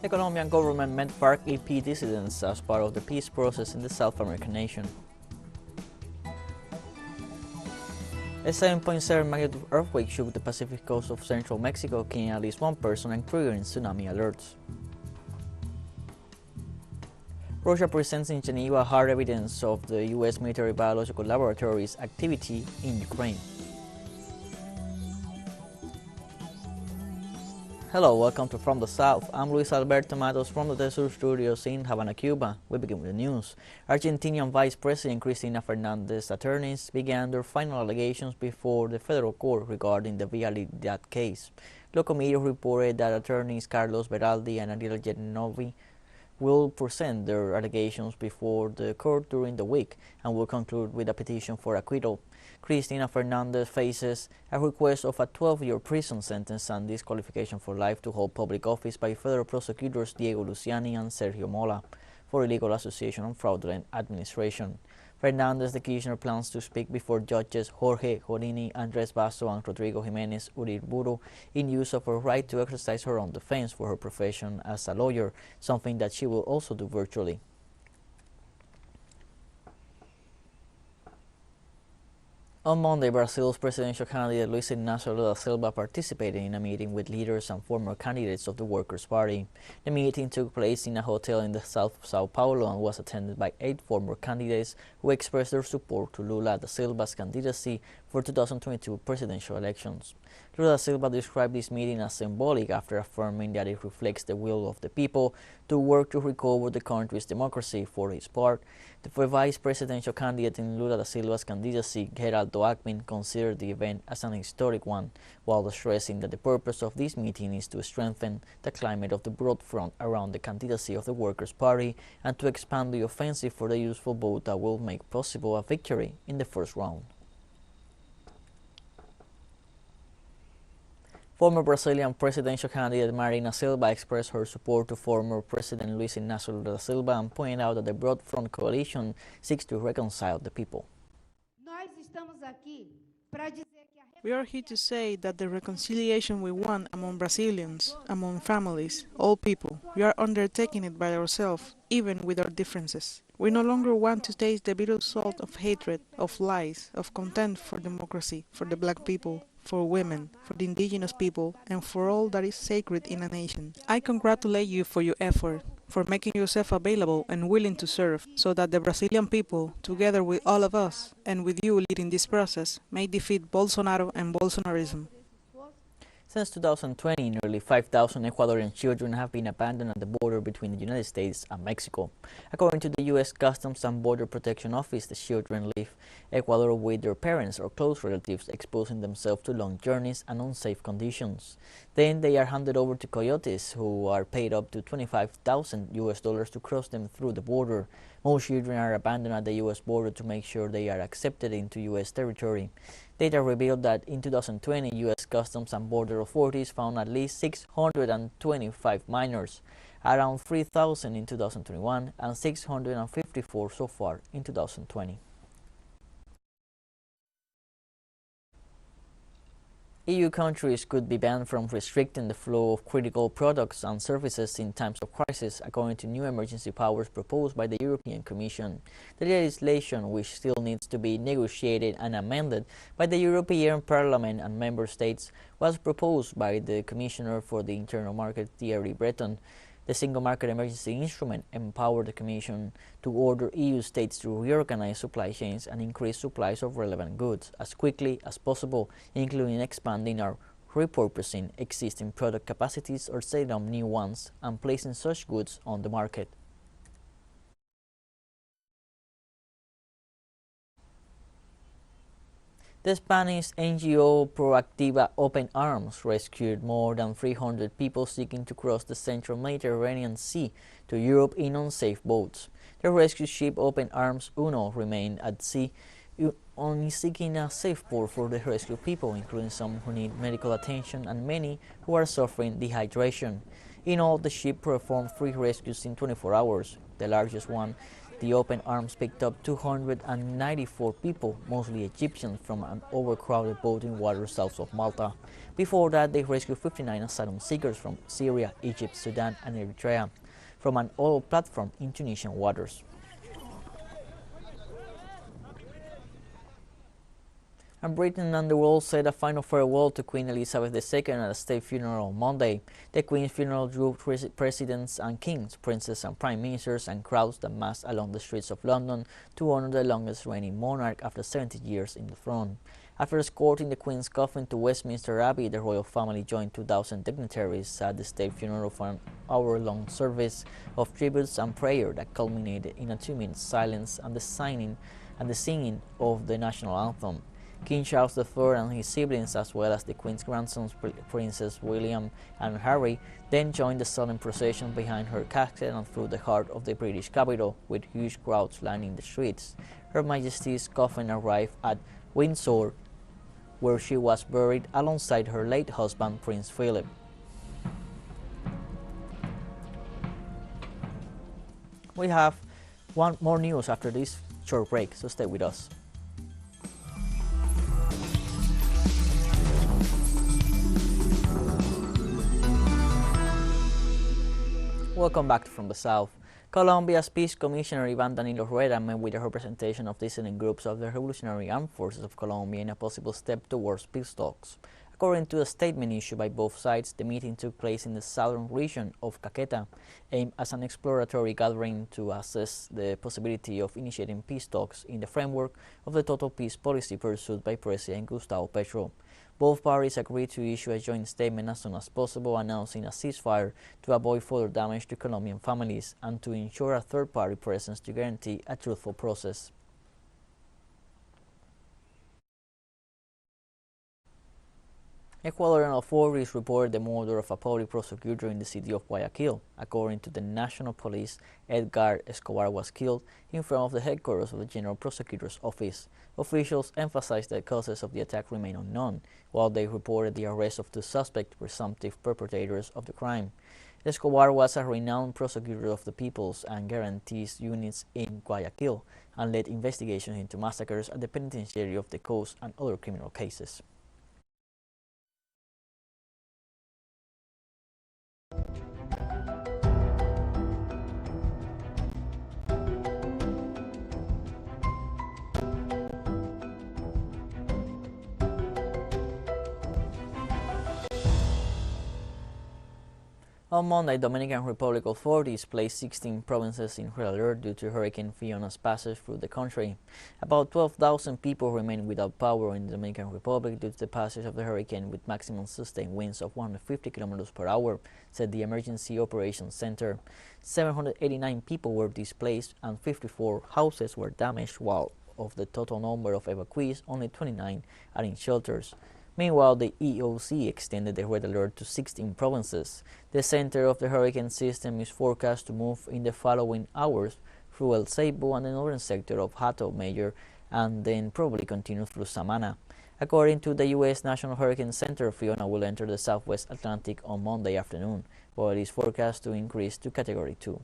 The Colombian government met FARC EP dissidents as part of the peace process in the South American nation. A 7.7 magnitude earthquake shook the Pacific coast of central Mexico, killing at least one person and triggering tsunami alerts. Russia presents in Geneva hard evidence of the U.S. military biological laboratories' activity in Ukraine. Hello, welcome to From the South. I'm Luis Alberto Matos from the teleSUR studios in Havana, Cuba. We begin with the news. Argentinian Vice President Cristina Fernández's attorneys began their final allegations before the federal court regarding the Vialidad case. Local media reported that attorneys Carlos Beraldi and Ariel Genovi will present their allegations before the court during the week and will conclude with a petition for acquittal. Cristina Fernández faces a request of a 12-year prison sentence and disqualification for life to hold public office by federal prosecutors Diego Luciani and Sergio Mola for illegal association and fraudulent administration. Fernández, the petitioner, plans to speak before judges Jorge Jorini, Andres Basso, and Rodrigo Jimenez Uriburu in use of her right to exercise her own defense for her profession as a lawyer, something that she will also do virtually. On Monday, Brazil's presidential candidate Luis Inácio Lula da Silva participated in a meeting with leaders and former candidates of the Workers' Party. The meeting took place in a hotel in the south of Sao Paulo and was attended by 8 former candidates who expressed their support to Lula da Silva's candidacy for 2022 presidential elections. Lula da Silva described this meeting as symbolic after affirming that it reflects the will of the people to work to recover the country's democracy. For his part, the vice presidential candidate in Lula da Silva's candidacy, Geraldo Alckmin, considered the event as an historic one, while stressing that the purpose of this meeting is to strengthen the climate of the broad front around the candidacy of the Workers' Party and to expand the offensive for the useful vote that will make possible a victory in the first round. Former Brazilian presidential candidate Marina Silva expressed her support to former President Luis Inácio Lula da Silva and pointed out that the Broad Front coalition seeks to reconcile the people. We are here to say that the reconciliation we want among Brazilians, among families, all people, we are undertaking it by ourselves, even with our differences. We no longer want to taste the bitter salt of hatred, of lies, of contempt for democracy, for the black people, for women, for the indigenous people, and for all that is sacred in a nation. I congratulate you for your effort, for making yourself available and willing to serve, so that the Brazilian people, together with all of us, and with you leading this process, may defeat Bolsonaro and Bolsonarism. Since 2020, nearly 5,000 Ecuadorian children have been abandoned at the border between the United States and Mexico. According to the U.S. Customs and Border Protection Office, the children leave Ecuador with their parents or close relatives, exposing themselves to long journeys and unsafe conditions. Then they are handed over to coyotes, who are paid up to $25,000 to cross them through the border. Most children are abandoned at the U.S. border to make sure they are accepted into U.S. territory. Data revealed that in 2020, U.S. Customs and Border authorities found at least 625 minors, around 3,000 in 2021 and 654 so far in 2020. EU countries could be banned from restricting the flow of critical products and services in times of crisis, according to new emergency powers proposed by the European Commission. The legislation, which still needs to be negotiated and amended by the European Parliament and Member States, was proposed by the Commissioner for the Internal Market, Thierry Breton. The Single Market Emergency Instrument empowered the Commission to order EU states to reorganize supply chains and increase supplies of relevant goods as quickly as possible, including expanding or repurposing existing product capacities or setting up new ones and placing such goods on the market. The Spanish NGO Proactiva Open Arms rescued more than 300 people seeking to cross the central Mediterranean Sea to Europe in unsafe boats. The rescue ship Open Arms Uno remained at sea, only seeking a safe port for the rescued people, including some who need medical attention and many who are suffering dehydration. In all, the ship performed 3 rescues in 24 hours. The largest one The open arms picked up 294 people, mostly Egyptians, from an overcrowded boat in waters south of Malta. Before that, they rescued 59 asylum seekers from Syria, Egypt, Sudan, and Eritrea from an oil platform in Tunisian waters. And Britain and the world said a final farewell to Queen Elizabeth II at a state funeral on Monday. The Queen's funeral drew presidents and kings, princes and prime ministers, and crowds that massed along the streets of London to honor the longest reigning monarch after 70 years in the throne. After escorting the Queen's coffin to Westminster Abbey, the royal family joined 2,000 dignitaries at the state funeral for an hour-long service of tributes and prayer that culminated in a 2-minute silence and the singing of the national anthem. King Charles III and his siblings, as well as the Queen's grandsons Princes William and Harry, then joined the solemn procession behind her casket and through the heart of the British capital, with huge crowds lining the streets. Her Majesty's coffin arrived at Windsor, where she was buried alongside her late husband, Prince Philip. We have one more news after this short break, so stay with us. Welcome back From the South. Colombia's Peace Commissioner Ivan Danilo Rueda met with a representation of dissident groups of the Revolutionary Armed Forces of Colombia in a possible step towards peace talks. According to a statement issued by both sides, the meeting took place in the southern region of Caqueta, aimed as an exploratory gathering to assess the possibility of initiating peace talks in the framework of the total peace policy pursued by President Gustavo Petro. Both parties agreed to issue a joint statement as soon as possible, announcing a ceasefire to avoid further damage to Colombian families and to ensure a third-party presence to guarantee a truthful process. Ecuadorian authorities reported the murder of a public prosecutor in the city of Guayaquil. According to the National Police, Edgar Escobar was killed in front of the headquarters of the General Prosecutor's Office. Officials emphasized that causes of the attack remain unknown, while they reported the arrest of 2 suspect presumptive perpetrators of the crime. Escobar was a renowned prosecutor of the People's and Guarantees units in Guayaquil and led investigations into massacres at the penitentiary of the coast and other criminal cases. On Monday, Dominican Republic authorities placed 16 provinces in red alert due to Hurricane Fiona's passage through the country. About 12,000 people remain without power in the Dominican Republic due to the passage of the hurricane with maximum sustained winds of 150 km per hour, said the Emergency Operations Center. 789 people were displaced and 54 houses were damaged, while of the total number of evacuees, only 29 are in shelters. Meanwhile, the EOC extended the red alert to 16 provinces. The center of the hurricane system is forecast to move in the following hours through El Ceibo and the northern sector of Hato Major, and then probably continue through Samana. According to the U.S. National Hurricane Center, Fiona will enter the southwest Atlantic on Monday afternoon, while it is forecast to increase to Category 2.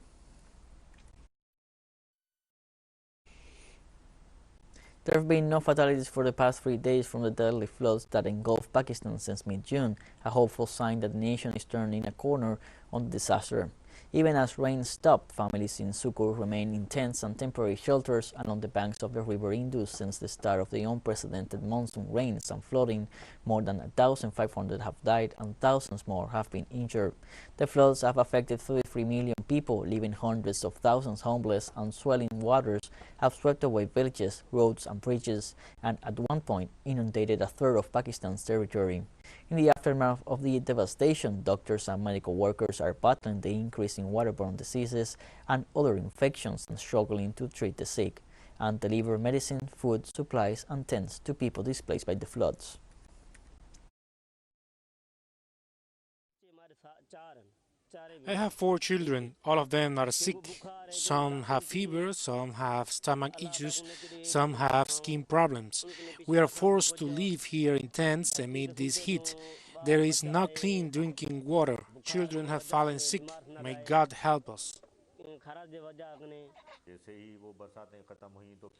There have been no fatalities for the past 3 days from the deadly floods that engulfed Pakistan since mid-June, a hopeful sign that the nation is turning a corner on the disaster. Even as rain stopped, families in Sukkur remain in tents and temporary shelters along the banks of the river Indus since the start of the unprecedented monsoon rains and flooding. More than 1,500 have died and thousands more have been injured. The floods have affected 33 million people, leaving hundreds of thousands homeless, and swelling waters have swept away villages, roads and bridges, and at one point inundated a third of Pakistan's territory. In the aftermath of the devastation, doctors and medical workers are battling the increase in waterborne diseases and other infections and struggling to treat the sick and deliver medicine, food, supplies, and tents to people displaced by the floods. I have 4 children. All of them are sick. Some have fever, some have stomach issues, some have skin problems. We are forced to live here in tents amid this heat. There is no clean drinking water. Children have fallen sick. May God help us.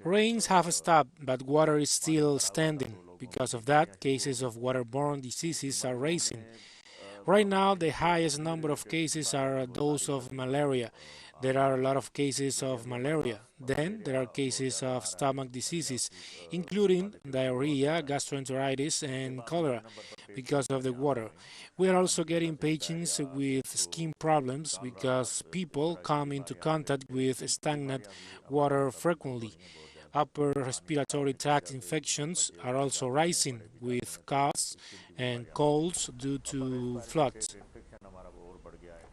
Rains have stopped, but water is still standing. Because of that, cases of waterborne diseases are rising. Right now, the highest number of cases are those of malaria. There are a lot of cases of malaria. Then there are cases of stomach diseases, including diarrhea, gastroenteritis, and cholera because of the water. We are also getting patients with skin problems because people come into contact with stagnant water frequently. Upper respiratory tract infections are also rising with coughs and colds due to floods.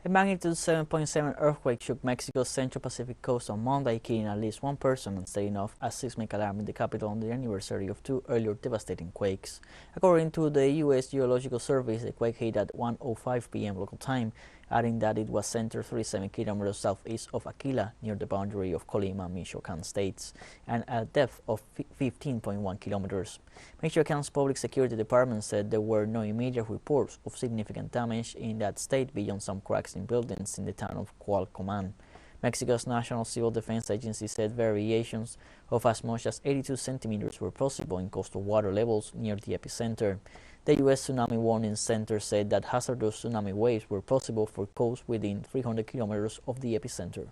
A magnitude 7.7 earthquake shook Mexico's Central Pacific coast on Monday, killing at least one person and setting off a seismic alarm in the capital on the anniversary of two earlier devastating quakes. According to the U.S. Geological Survey, the quake hit at 1:05 p.m. local time, adding that it was centered 37 kilometers southeast of Aquila, near the boundary of Colima and Michoacan states, and at a depth of 15.1 kilometers. Michoacan's Public Security Department said there were no immediate reports of significant damage in that state beyond some cracks in buildings in the town of Cualcomán. Mexico's National Civil Defense Agency said variations of as much as 82 centimeters were possible in coastal water levels near the epicenter. The U.S. Tsunami Warning Center said that hazardous tsunami waves were possible for coasts within 300 kilometers of the epicenter.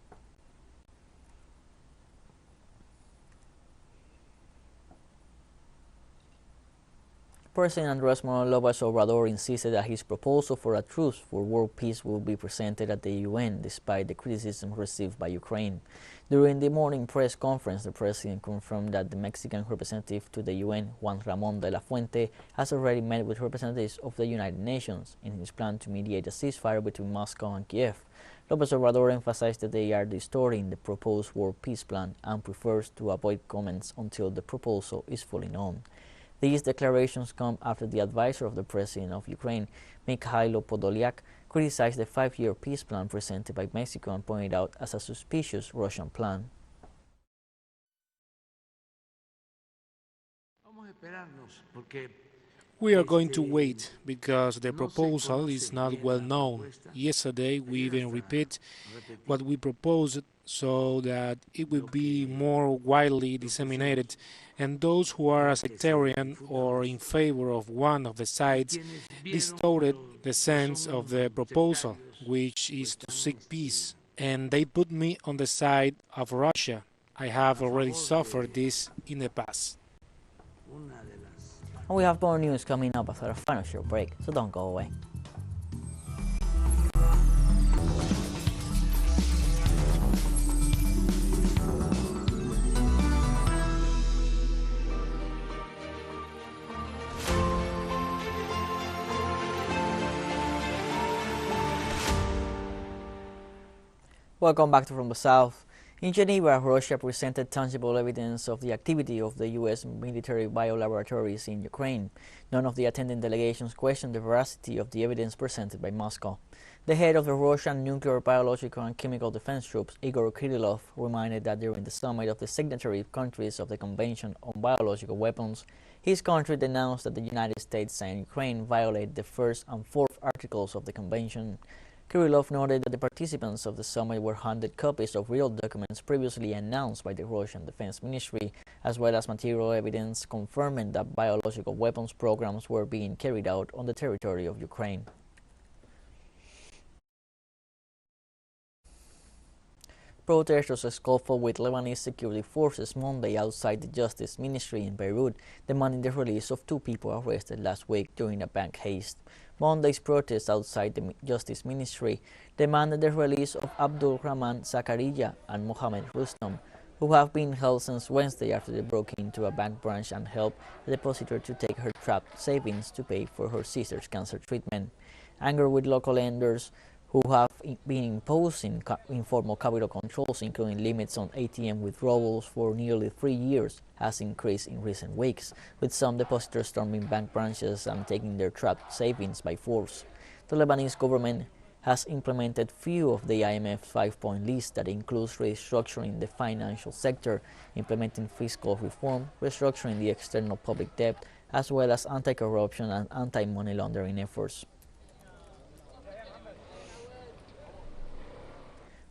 President Andrés Manuel López Obrador insisted that his proposal for a truce for world peace will be presented at the UN, despite the criticism received by Ukraine. During the morning press conference, the president confirmed that the Mexican representative to the UN, Juan Ramón de la Fuente, has already met with representatives of the United Nations in his plan to mediate a ceasefire between Moscow and Kiev. López Obrador emphasized that they are distorting the proposed world peace plan and prefers to avoid comments until the proposal is fully known. These declarations come after the advisor of the president of Ukraine, Mikhailo Podolyak, criticized the 5-year peace plan presented by Mexico and pointed out as a suspicious Russian plan. We are going to wait because the proposal is not well known. Yesterday we even repeat what we proposed so that it will be more widely disseminated, and those who are sectarian or in favor of one of the sides distorted the sense of the proposal, which is to seek peace, and they put me on the side of Russia. I have already suffered this in the past. And we have more news coming up after a final short break, so don't go away. Welcome back to From the South. In Geneva, Russia presented tangible evidence of the activity of the U.S. military biolaboratories in Ukraine. None of the attending delegations questioned the veracity of the evidence presented by Moscow. The head of the Russian Nuclear, Biological and Chemical Defense Troops, Igor Kirillov, reminded that during the summit of the signatory countries of the Convention on Biological Weapons, his country denounced that the United States and Ukraine violated the first and fourth articles of the Convention. Kirillov noted that the participants of the summit were handed copies of real documents previously announced by the Russian Defense Ministry, as well as material evidence confirming that biological weapons programs were being carried out on the territory of Ukraine. Protesters scuffled with Lebanese security forces Monday outside the Justice Ministry in Beirut, demanding the release of two people arrested last week during a bank heist. Monday's protests outside the Justice Ministry demanded the release of Abdul Rahman Zakaria and Mohamed Rustam, who have been held since Wednesday after they broke into a bank branch and helped the depositor to take her trapped savings to pay for her sister's cancer treatment. Anger with local lenders who have been imposing informal capital controls, including limits on ATM withdrawals for nearly 3 years, has increased in recent weeks, with some depositors storming bank branches and taking their trapped savings by force. The Lebanese government has implemented few of the IMF's 5-point list that includes restructuring the financial sector, implementing fiscal reform, restructuring the external public debt, as well as anti-corruption and anti-money laundering efforts.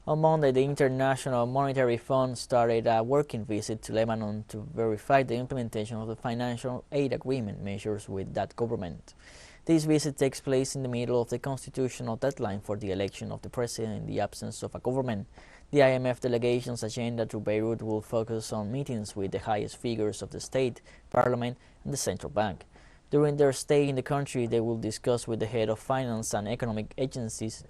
On Monday, the International Monetary Fund started a working visit to Lebanon to verify the implementation of the financial aid agreement measures with that government. This visit takes place in the middle of the constitutional deadline for the election of the president in the absence of a government. The IMF delegation's agenda to Beirut will focus on meetings with the highest figures of the state, parliament, and the central bank. During their stay in the country, they will discuss with the head of finance and economic agencies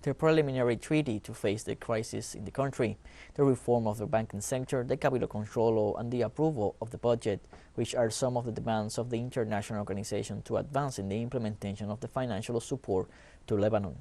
the preliminary treaty to face the crisis in the country, the reform of the banking sector, the capital control law, and the approval of the budget, which are some of the demands of the international organization to advance in the implementation of the financial support to Lebanon.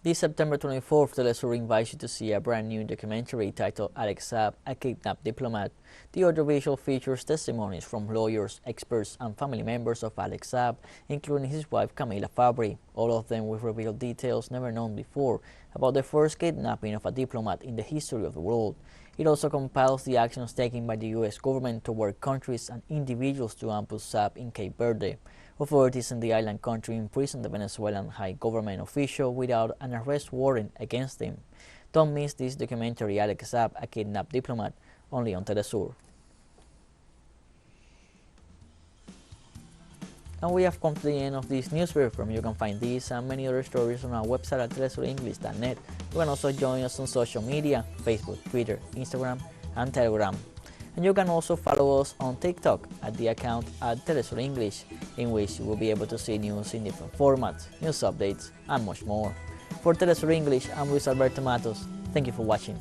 This September 24th, teleSUR invites you to see a brand new documentary titled Alex Saab, a Kidnapped Diplomat. The audiovisual features testimonies from lawyers, experts, and family members of Alex Saab, including his wife Camila Fabri. All of them will reveal details never known before about the first kidnapping of a diplomat in the history of the world. It also compiles the actions taken by the U.S. government toward countries and individuals to ambush Saab in Cape Verde. Authorities in the island country imprisoned the Venezuelan high government official without an arrest warrant against him. Don't miss this documentary, Alex Saab, a Kidnapped Diplomat, only on teleSUR. And we have come to the end of this news briefing. You can find these and many other stories on our website at telesurenglish.net. You can also join us on social media, Facebook, Twitter, Instagram, and Telegram. And you can also follow us on TikTok at the account at teleSUR English, in which you will be able to see news in different formats, news updates, and much more. For teleSUR English, I'm Luis Alberto Matos. Thank you for watching.